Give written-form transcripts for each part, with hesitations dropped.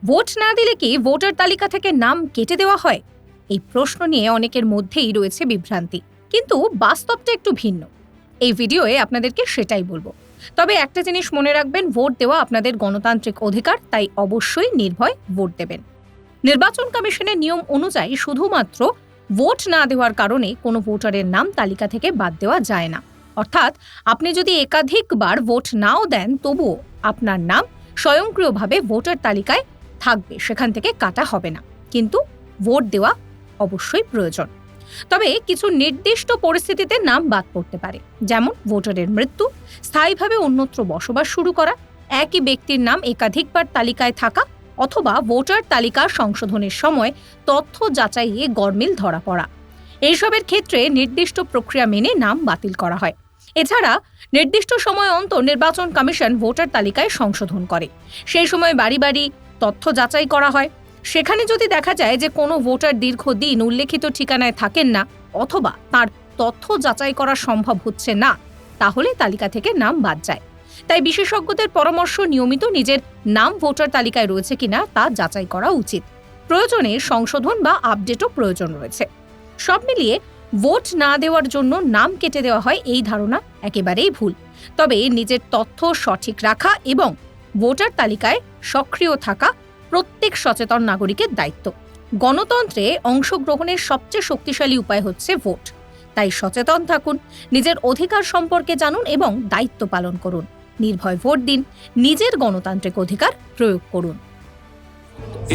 Vote না দিলে কি ভোটার তালিকা থেকে নাম কেটে দেওয়া হয়? এই প্রশ্ন নিয়ে অনেকের মধ্যেই রয়েছে বিভ্রান্তি, কিন্তু বাস্তবটা একটু ভিন্ন। এই ভিডিওয়ে আপনাদেরকে সেটাই বলবো। তবে একটা জিনিস মনে রাখবেন, ভোট দেওয়া আপনাদের গণতান্ত্রিক অধিকার, তাই অবশ্যই নির্ভয়ে ভোট দেবেন। নির্বাচন কমিশনের নিয়ম অনুযায়ী শুধুমাত্র ভোট না দেওয়ার কারণে কোনো ভোটারের নাম তালিকা থেকে বাদ দেওয়া যায় না। অর্থাৎ আপনি যদি একাধিকবার ভোট নাও দেন, তবুও আপনার নাম স্বয়ংক্রিয়ভাবে ভোটার তালিকায় থাকবে, সেখান থেকে কাটা হবে না। কিন্তু ভোট দেওয়া অবশ্যই প্রয়োজন। তবে কিছু নির্দিষ্ট পরিস্থিতিতে নাম বাদ পড়তে পারে, যেমন ভোটারের মৃত্যু, স্থায়ীভাবে অন্যত্র বসবাস শুরু করা, একই ব্যক্তির নাম একাধিকবার তালিকায় থাকা, অথবা ভোটার তালিকা সংশোধনের সময় তথ্য যাচাইয়ে গরমিল ধরা পড়া। এইসবের ক্ষেত্রে নির্দিষ্ট প্রক্রিয়া মেনে নাম বাতিল করা হয়। এছাড়া নির্দিষ্ট সময় অন্তর নির্বাচন কমিশন ভোটার তালিকায় সংশোধন করে। সেই সময় বাড়ি বাড়ি তথ্য যাচাই করা হয়। সেখানে যদি দেখা যায় যে কোনো ভোটার দীর্ঘদিন উল্লেখিত ঠিকানায় থাকেন না, অথবা তার তথ্য যাচাই করা সম্ভব হচ্ছে না, তাহলে তালিকা থেকে নাম বাদ যায়। তাই বিশেষজ্ঞদের পরামর্শ, নিয়মিত নিজের নাম ভোটার তালিকায় রয়েছে কিনা তা যাচাই করা উচিত। প্রয়োজনে সংশোধন বা আপডেটও প্রয়োজন রয়েছে। সব মিলিয়ে ভোট না দেওয়ার জন্য নাম কেটে দেওয়া হয়, এই ধারণা একেবারেই ভুল। তবে নিজের তথ্য সঠিক রাখা এবং ভোটার তালিকায় সক্রিয় থাকা প্রত্যেক সচেতন নাগরিকের দায়িত্ব। গণতন্ত্রে অংশগ্রহণের সবচেয়ে শক্তিশালী উপায় হচ্ছে ভোট। তাই সচেতন থাকুন, নিজের অধিকার সম্পর্কে জানুন এবং দায়িত্ব পালন করুন। নির্ভয় ভোট দিন, নিজের গণতান্ত্রিক অধিকার প্রয়োগ করুন।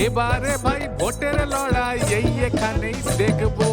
এবারে ভাই ভোটের লড়াই এই এখানেই দেখবো।